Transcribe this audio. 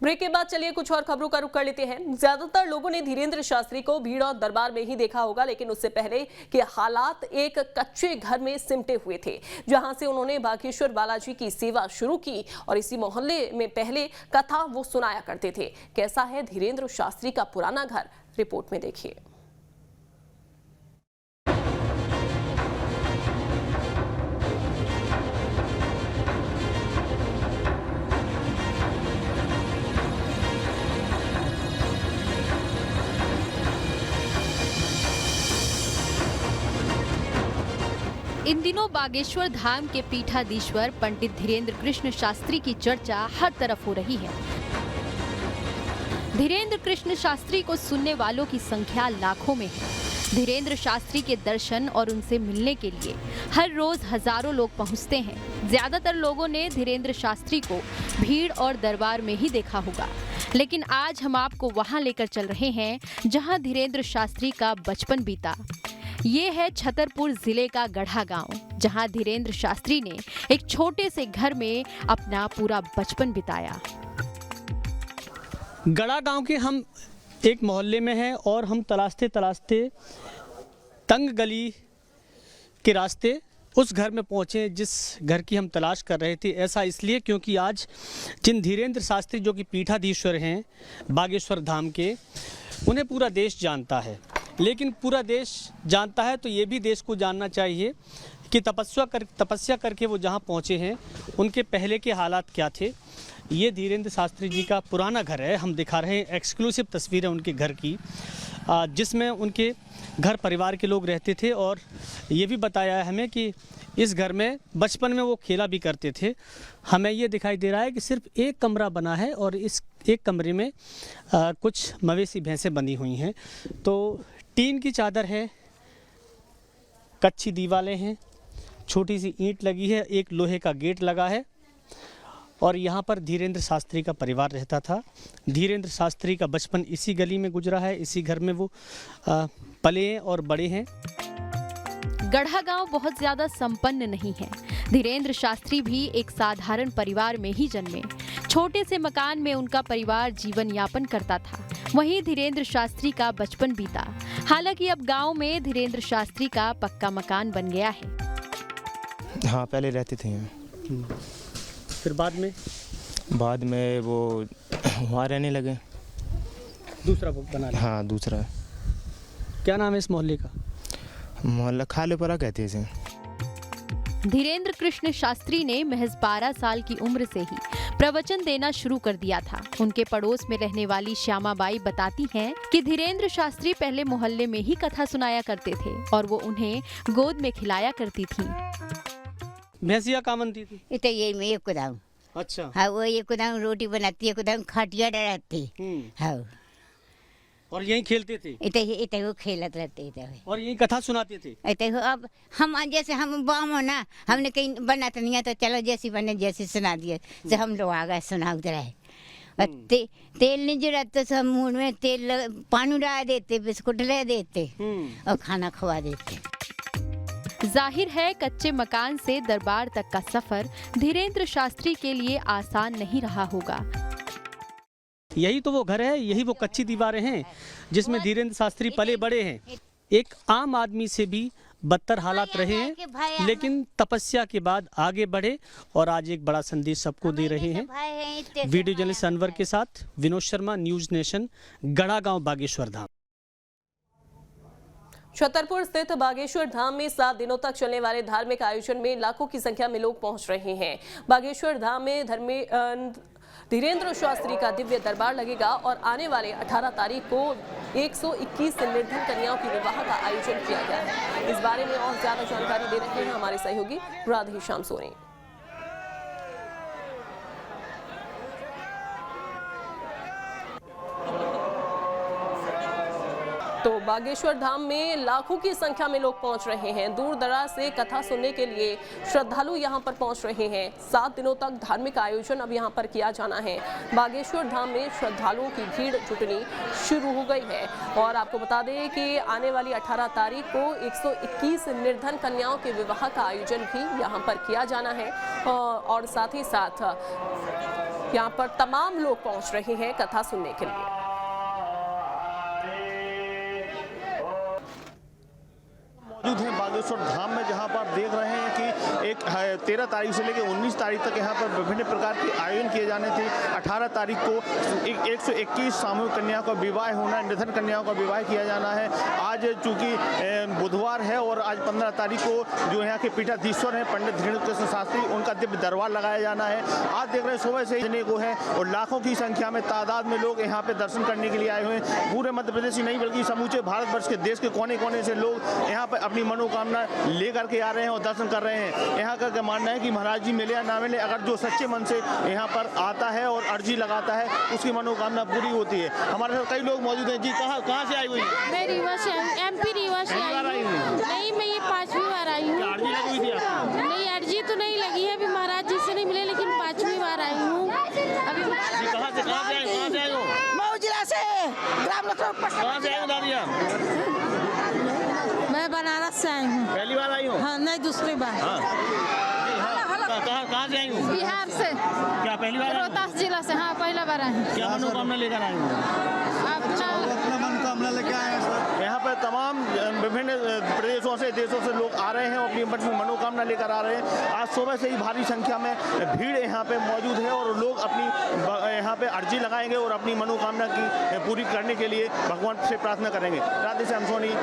Break के बाद चलिए कुछ और खबरों का रुख कर लेते हैं। ज्यादातर लोगों ने धीरेन्द्र शास्त्री को भीड़ और दरबार में ही देखा होगा, लेकिन उससे पहले के हालात एक कच्चे घर में सिमटे हुए थे, जहां से उन्होंने बागेश्वर बालाजी की सेवा शुरू की और इसी मोहल्ले में पहले कथा वो सुनाया करते थे। कैसा है धीरेन्द्र शास्त्री का पुराना घर, रिपोर्ट में देखिए। इन दिनों बागेश्वर धाम के पीठाधीश्वर पंडित धीरेन्द्र कृष्ण शास्त्री की चर्चा हर तरफ हो रही है। धीरेन्द्र कृष्ण शास्त्री को सुनने वालों की संख्या लाखों में है। धीरेन्द्र शास्त्री के दर्शन और उनसे मिलने के लिए हर रोज हजारों लोग पहुंचते हैं। ज्यादातर लोगों ने धीरेन्द्र शास्त्री को भीड़ और दरबार में ही देखा होगा, लेकिन आज हम आपको वहां लेकर चल रहे हैं जहां धीरेन्द्र शास्त्री का बचपन बीता। ये है छतरपुर जिले का गढ़ा गांव, जहां धीरेन्द्र शास्त्री ने एक छोटे से घर में अपना पूरा बचपन बिताया। गढ़ा गांव के हम एक मोहल्ले में हैं और हम तलाशते तलाशते तंग गली के रास्ते उस घर में पहुंचे जिस घर की हम तलाश कर रहे थे। ऐसा इसलिए क्योंकि आज जिन धीरेन्द्र शास्त्री जो कि पीठाधीश्वर हैं बागेश्वर धाम के, उन्हें पूरा देश जानता है। लेकिन पूरा देश जानता है तो ये भी देश को जानना चाहिए कि तपस्या करके वो जहाँ पहुँचे हैं उनके पहले के हालात क्या थे। ये धीरेन्द्र शास्त्री जी का पुराना घर है। हम दिखा रहे हैं एक्सक्लूसिव तस्वीर है उनके घर की, जिसमें उनके घर परिवार के लोग रहते थे। और ये भी बताया है हमें कि इस घर में बचपन में वो खेला भी करते थे। हमें ये दिखाई दे रहा है कि सिर्फ एक कमरा बना है और इस एक कमरे में कुछ मवेशी भैंसें बंधी हुई हैं। तो टीन की चादर है, कच्ची दीवारें हैं, छोटी सी ईंट लगी है, एक लोहे का गेट लगा है और यहाँ पर धीरेन्द्र शास्त्री का परिवार रहता था। धीरेन्द्र शास्त्री का बचपन इसी गली में गुजरा है, इसी घर में वो पले और बड़े हैं। गढ़ा गांव बहुत ज्यादा संपन्न नहीं है। धीरेन्द्र शास्त्री भी एक साधारण परिवार में ही जन्मे। छोटे से मकान में उनका परिवार जीवन यापन करता था। वहीं धीरेन्द्र शास्त्री का बचपन बीता। हालांकि अब गांव में धीरेन्द्र शास्त्री का पक्का मकान बन गया है। हाँ, पहले रहते थे यहाँ। फिर बाद में वो वहाँ रहने लगे। दूसरा वो बना लिया। हाँ, दूसरा। क्या नाम है इस मोहल्ले का? मोहल्ला खालेपुरा कहते हैं इसे। धीरेन्द्र कृष्ण शास्त्री ने महज 12 साल की उम्र से ही प्रवचन देना शुरू कर दिया था। उनके पड़ोस में रहने वाली श्यामा बाई बताती हैं कि धीरेन्द्र शास्त्री पहले मोहल्ले में ही कथा सुनाया करते थे और वो उन्हें गोद में खिलाया करती थी। भैंसिया कहाँ बनती थी? इतने ये में एक कुदाऊं। अच्छा। हाँ, वो ये कुदाऊं रोटी बनाती है, कुदाऊं खाटिया डराती। हाँ। और यहीं खेलते थे? इतने वो खेलत रहते थे और यहीं कथा सुनाते थे? इतने अब हम जैसे हम बाम हो ना, हमने कहीं बनाता नहीं है तो चलो जैसी बने जैसी सुना दिए तो हम लोग आ गए सुना उधर है। तेल नहीं जरूरत तो सब मुंह में तेल पानी डाल देते, बिस्कुट ले देते और खाना खवा देते। जाहिर है कच्चे मकान से दरबार तक का सफर धीरेन्द्र शास्त्री के लिए आसान नहीं रहा होगा। यही तो वो घर है, यही वो कच्ची दीवारें हैं जिसमें धीरेन्द्र शास्त्री पले बड़े हैं। एक आम आदमी से भी बदतर हालात रहे हैं, लेकिन तपस्या के बाद आगे बढ़े और आज एक बड़ा संदेश सबको दे रहे हैं। वीडियो जर्नलिस्ट अनवर के साथ विनोद शर्मा, न्यूज नेशन, गढ़ा गांव, बागेश्वर धाम। छतरपुर स्थित बागेश्वर धाम में 7 दिनों तक चलने वाले धार्मिक आयोजन में लाखों की संख्या में लोग पहुंच रहे हैं। बागेश्वर धाम में धीरेन्द्र शास्त्री का दिव्य दरबार लगेगा और आने वाले 18 तारीख को 121 निर्धन कन्याओं की विवाह का आयोजन किया गया है। इस बारे में और ज्यादा जानकारी दे रहे हैं हमारे सहयोगी राधेश्याम सोनी। तो बागेश्वर धाम में लाखों की संख्या में लोग पहुंच रहे हैं। दूर दराज से कथा सुनने के लिए श्रद्धालु यहां पर पहुंच रहे हैं। 7 दिनों तक धार्मिक आयोजन अब यहां पर किया जाना है। बागेश्वर धाम में श्रद्धालुओं की भीड़ जुटनी शुरू हो गई है और आपको बता दें कि आने वाली 18 तारीख को 121 निर्धन कन्याओं के विवाह का आयोजन भी यहां पर किया जाना है और साथ ही साथ यहाँ पर तमाम लोग पहुंच रहे हैं कथा सुनने के लिए। मौजूद हैं बागेश्वर धाम में, जहां पर देख रहे हैं कि एक 13 तारीख से लेकर 19 तारीख तक यहां पर विभिन्न प्रकार के आयोजन किए जाने थे। 18 तारीख को 121 सामूहिक कन्याओं का विवाह होना, निधन कन्याओं का विवाह किया जाना है। आज चूंकि बुधवार है और आज 15 तारीख को जो यहाँ के पीठाधीश्वर हैं पंडित धीरेन्द्र कृष्ण शास्त्री, उनका दिव्य दरबार लगाया जाना है। आज देख रहे हैं सुबह से ही को है और लाखों की संख्या में तादाद में लोग यहाँ पे दर्शन करने के लिए आए हुए हैं। पूरे मध्य प्रदेश ही नहीं बल्कि समूचे भारतवर्ष के देश के कोने कोने से लोग यहाँ पर अपनी मनोकामना लेकर के आ रहे हैं और दर्शन कर रहे हैं। यहाँ का क्या मानना है कि महाराज जी मिले या ना मिले, अगर जो सच्चे मन से यहाँ पर आता है और अर्जी लगाता है उसकी मनोकामना पूरी होती है। हमारे साथ कई लोग मौजूद हैं। जी कहाँ से आई हुई है? मैं रीवा से MP रीवा से आई हूँ। नहीं, मैं ये 5वीं बार आई हूँ। अर्जी लगी हुई थी आपको? नहीं, अर्जी तो नहीं लगी है, अभी महाराज जी से नहीं मिले, लेकिन 5वीं बार आई हूँ अभी। कहाँ से आई हो? मऊ जिला से ग्राम कहाँ से आई हो दादी आप? मैं बनारस से आई हूँ। पहली बार आई हो? हाँ, नहीं, दूसरी बार। कहाँ से आई हो? बिहार से। क्या पहली बार? रोहतास जिला से। हाँ, पहला बार आई हूँ। क्या मनोकामना लेकर आई हो? अपना मनोकामना लेके आए हैं सर। यहाँ पर तमाम विभिन्न प्रदेशों से देशों से लोग आ रहे हैं और अपनी मनोकामना लेकर आ रहे हैं। आज सुबह से ही भारी संख्या में भीड़ यहाँ पे मौजूद है और लोग अपनी यहाँ पे अर्जी लगाएंगे और अपनी मनोकामना की पूरी करने के लिए भगवान से प्रार्थना करेंगे। राधे श्याम सोनी।